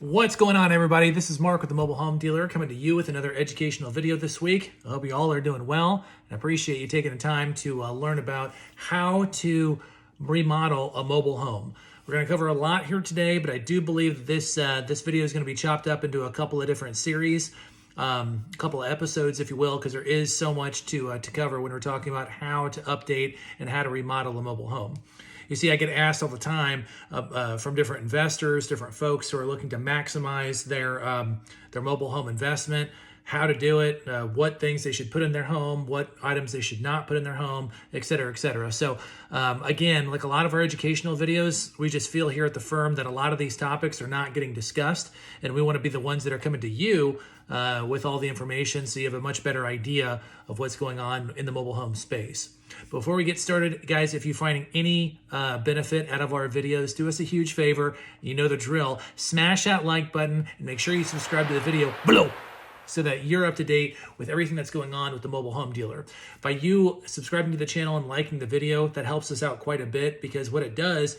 What's going on, everybody? This is Mark with the Mobile Home Dealer coming to you with another educational video this week. I hope you all are doing well, and I appreciate you taking the time to learn about how to remodel a mobile home. We're going to cover a lot here today, but I do believe that this video is going to be chopped up into a couple of different series, a couple of episodes, if you will, because there is so much to cover when we're talking about how to update and how to remodel a mobile home. You see, I get asked all the time from different investors, different folks who are looking to maximize their mobile home investment, how to do it, what things they should put in their home, what items they should not put in their home, et cetera, et cetera. So again, like a lot of our educational videos, we just feel here at the firm that a lot of these topics are not getting discussed, and we want to be the ones that are coming to you with all the information so you have a much better idea of what's going on in the mobile home space. Before we get started, guys, if you're finding any benefit out of our videos, do us a huge favor. You know the drill. Smash that like button and make sure you subscribe to the video below so that you're up to date with everything that's going on with the Mobile Home Dealer. By you subscribing to the channel and liking the video, that helps us out quite a bit, because what it does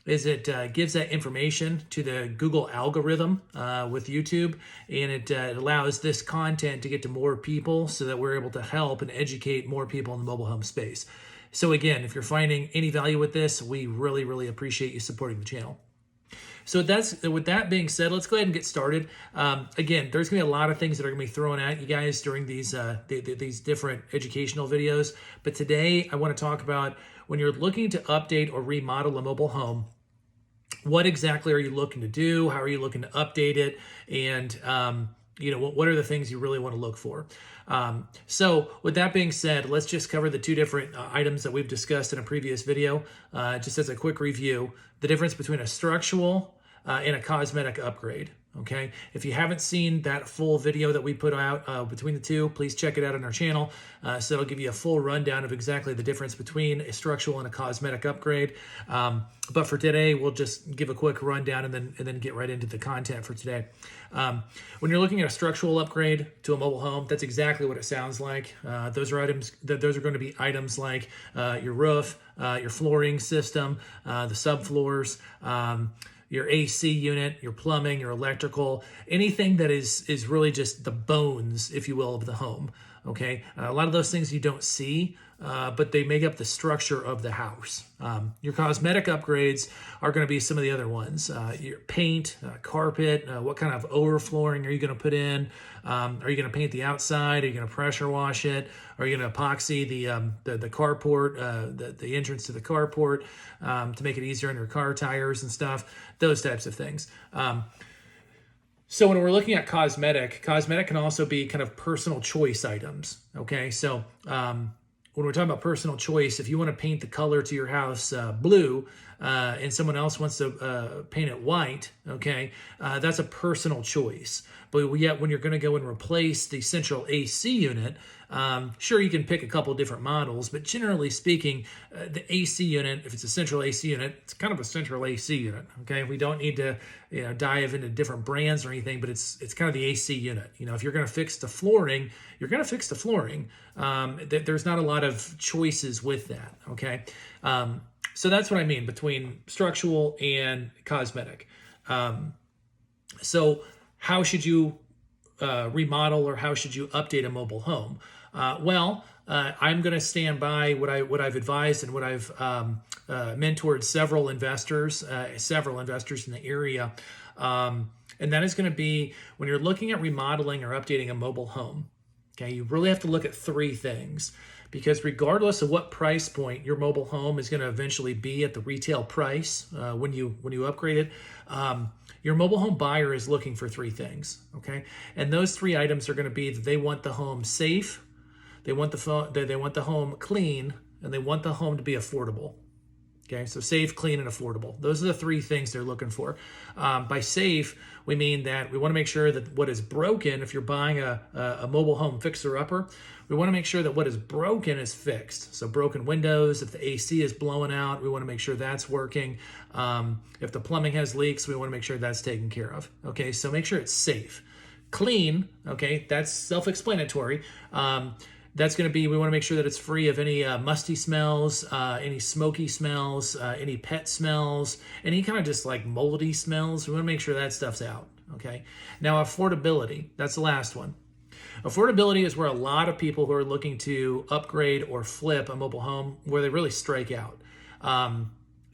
is it gives that information to the Google algorithm with YouTube, and it allows this content to get to more people so that we're able to help and educate more people in the mobile home space. So again, if you're finding any value with this, we really, really appreciate you supporting the channel. So with that being said, let's go ahead and get started. Again, there's going to be a lot of things that are going to be thrown at you guys during these different educational videos. But today, I want to talk about when you're looking to update or remodel a mobile home, what exactly are you looking to do? How are you looking to update it? And what are the things you really want to look for? So with that being said, let's just cover the two different items that we've discussed in a previous video. Just as a quick review, the difference between a structural and a cosmetic upgrade. Okay, if you haven't seen that full video that we put out between the two, please check it out on our channel. So it'll give you a full rundown of exactly the difference between a structural and a cosmetic upgrade. But for today, we'll just give a quick rundown and then get right into the content for today. When you're looking at a structural upgrade to a mobile home, that's exactly what it sounds like. Those are going to be items like your roof, your flooring system, the subfloors, your AC unit, your plumbing, your electrical, anything that is really just the bones, if you will, of the home. Okay, a lot of those things you don't see, but they make up the structure of the house. Your cosmetic upgrades are going to be some of the other ones. Your paint, carpet, what kind of overflooring are you going to put in? Are you going to paint the outside? Are you going to pressure wash it? Are you going to epoxy the carport, the entrance to the carport to make it easier on your car tires and stuff? Those types of things. So when we're looking at cosmetic can also be kind of personal choice items. Okay, so when we're talking about personal choice, if you want to paint the color to your house blue and someone else wants to paint it white, okay, that's a personal choice. But yet when you're going to go and replace the central AC unit, sure, you can pick a couple different models, but generally speaking, the AC unit, if it's a central AC unit, it's kind of a central AC unit, okay? We don't need to dive into different brands or anything, but it's kind of the AC unit. If you're going to fix the flooring, you're going to fix the flooring. There's not a lot of choices with that, okay? So that's what I mean between structural and cosmetic. So how should you remodel, or how should you update a mobile home? I'm going to stand by what I've advised and what I've mentored several investors in the area. And that is going to be when you're looking at remodeling or updating a mobile home. Okay, you really have to look at three things, because regardless of what price point your mobile home is going to eventually be at the retail price when you upgrade it, your mobile home buyer is looking for three things. Okay, and those three items are going to be that they want the home safe, they want the home clean, and they want the home to be affordable. Okay, so safe, clean, and affordable. Those are the three things they're looking for. By safe, we mean that we want to make sure that what is broken, if you're buying a mobile home fixer-upper, we want to make sure that what is broken is fixed. So broken windows, if the AC is blowing out, we want to make sure that's working. If the plumbing has leaks, we want to make sure that's taken care of. Okay, so make sure it's safe. Clean, okay, that's self-explanatory. That's going to be, we want to make sure that it's free of any musty smells, any smoky smells, any pet smells, any kind of just like moldy smells. We want to make sure that stuff's out. Okay. Now, affordability, that's the last one. Affordability is where a lot of people who are looking to upgrade or flip a mobile home, where they really strike out,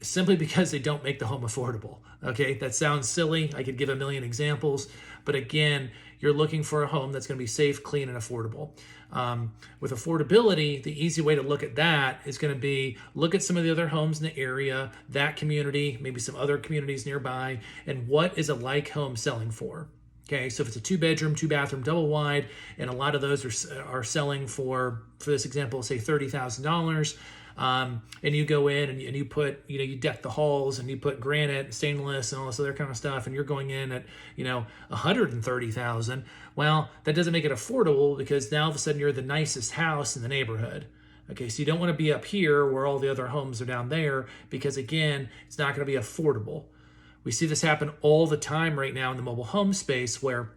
simply because they don't make the home affordable. Okay, that sounds silly. I could give a million examples, but again, you're looking for a home that's going to be safe, clean, and affordable. With affordability, the easy way to look at that is going to be look at some of the other homes in the area, that community, maybe some other communities nearby, and what is a like home selling for. Okay, so if it's a 2-bedroom, 2-bathroom, double wide, and a lot of those are selling for this example, say $30,000, and you go in and you put, you deck the halls and you put granite and stainless and all this other kind of stuff, and you're going in at, $130,000. Well, that doesn't make it affordable, because now all of a sudden you're the nicest house in the neighborhood. Okay, so you don't want to be up here where all the other homes are down there, because again, it's not going to be affordable. We see this happen all the time right now in the mobile home space, where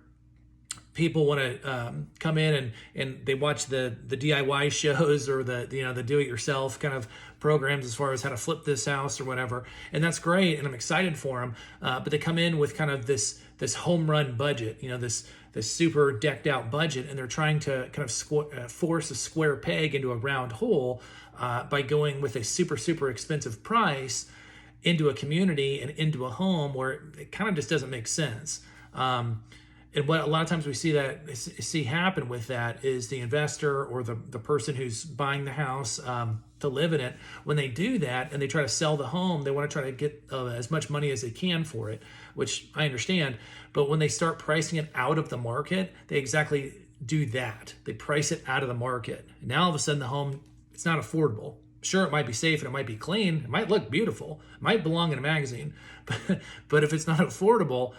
people want to come in and they watch the DIY shows or the do-it-yourself kind of programs as far as how to flip this house or whatever, and that's great, and I'm excited for them. But they come in with kind of this home run budget, this super decked out budget, and they're trying to kind of force a square peg into a round hole by going with a super expensive price into a community and into a home where it kind of just doesn't make sense. And what a lot of times we see happen with that is the investor or the person who's buying the house to live in it, when they do that and they try to sell the home, they want to try to get as much money as they can for it, which I understand. But when they start pricing it out of the market, they exactly do that. They price it out of the market. And now all of a sudden the home, it's not affordable. Sure, it might be safe and it might be clean. It might look beautiful. It might belong in a magazine. But if it's not affordable,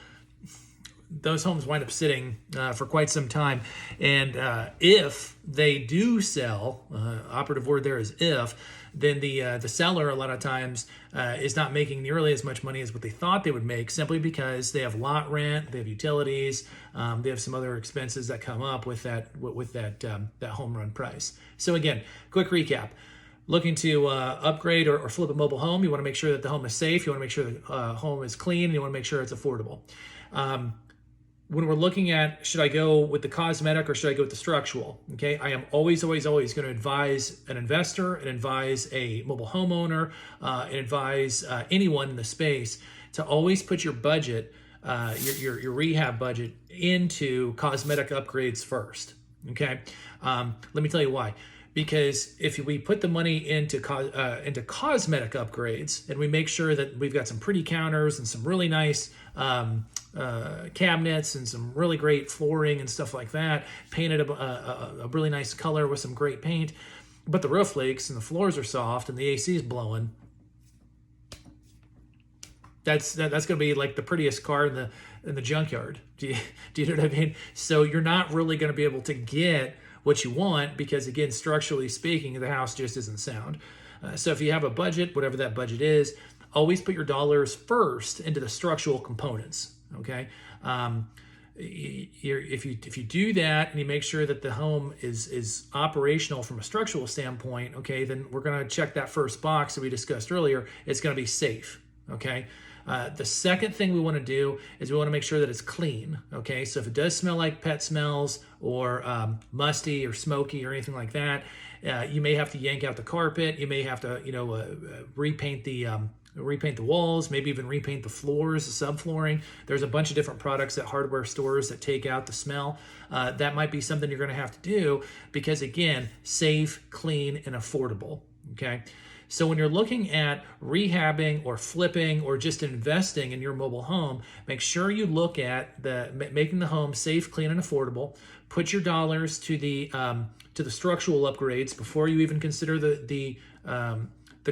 those homes wind up sitting for quite some time. And if they do sell, operative word there is if, then the seller a lot of times is not making nearly as much money as what they thought they would make, simply because they have lot rent, they have utilities, they have some other expenses that come up with that home run price. So again, quick recap. Looking to upgrade or flip a mobile home, you want to make sure that the home is safe. You want to make sure the home is clean. And you want to make sure it's affordable. When we're looking at, should I go with the cosmetic or should I go with the structural? Okay, I am always going to advise an investor and advise a mobile homeowner and advise anyone in the space to always put your budget, your rehab budget, into cosmetic upgrades first. Okay, let me tell you why. Because if we put the money into cosmetic upgrades and we make sure that we've got some pretty counters and some really nice cabinets and some really great flooring and stuff like that, painted a really nice color with some great paint, but the roof leaks and the floors are soft and the AC is blowing, that's going to be like the prettiest car in the junkyard. Do you know what I mean? So you're not really going to be able to get what you want, because again, structurally speaking, the house just isn't sound. So if you have a budget, whatever that budget is, always put your dollars first into the structural components. Okay, if you do that and you make sure that the home is operational from a structural standpoint, okay, then we're going to check that first box that we discussed earlier. It's going to be safe. Okay. The second thing we want to do is we want to make sure that it's clean. Okay, so if it does smell like pet smells or musty or smoky or anything like that, you may have to yank out the carpet. You may have to, repaint the walls, maybe even repaint the floors, the subflooring. There's a bunch of different products at hardware stores that take out the smell. That might be something you're going to have to do, because again, safe, clean, and affordable. Okay. So when you're looking at rehabbing or flipping or just investing in your mobile home, make sure you look at making the home safe, clean, and affordable. Put your dollars to the structural upgrades before you even consider the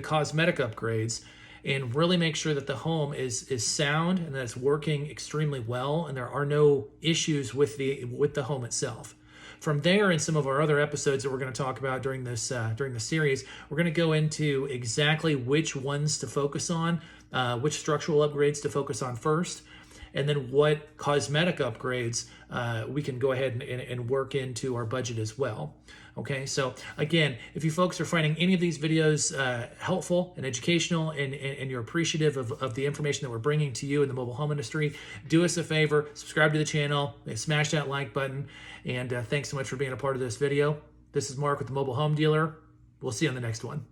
cosmetic upgrades, and really make sure that the home is sound and that it's working extremely well, and there are no issues with the home itself. From there, in some of our other episodes that we're going to talk about during this series, we're going to go into exactly which ones to focus on, which structural upgrades to focus on first, and then what cosmetic upgrades we can go ahead and work into our budget as well. Okay, so again, if you folks are finding any of these videos helpful and educational, and you're appreciative of the information that we're bringing to you in the mobile home industry, do us a favor, subscribe to the channel, smash that like button, and thanks so much for being a part of this video. This is Mark with the Mobile Home Dealer. We'll see you on the next one.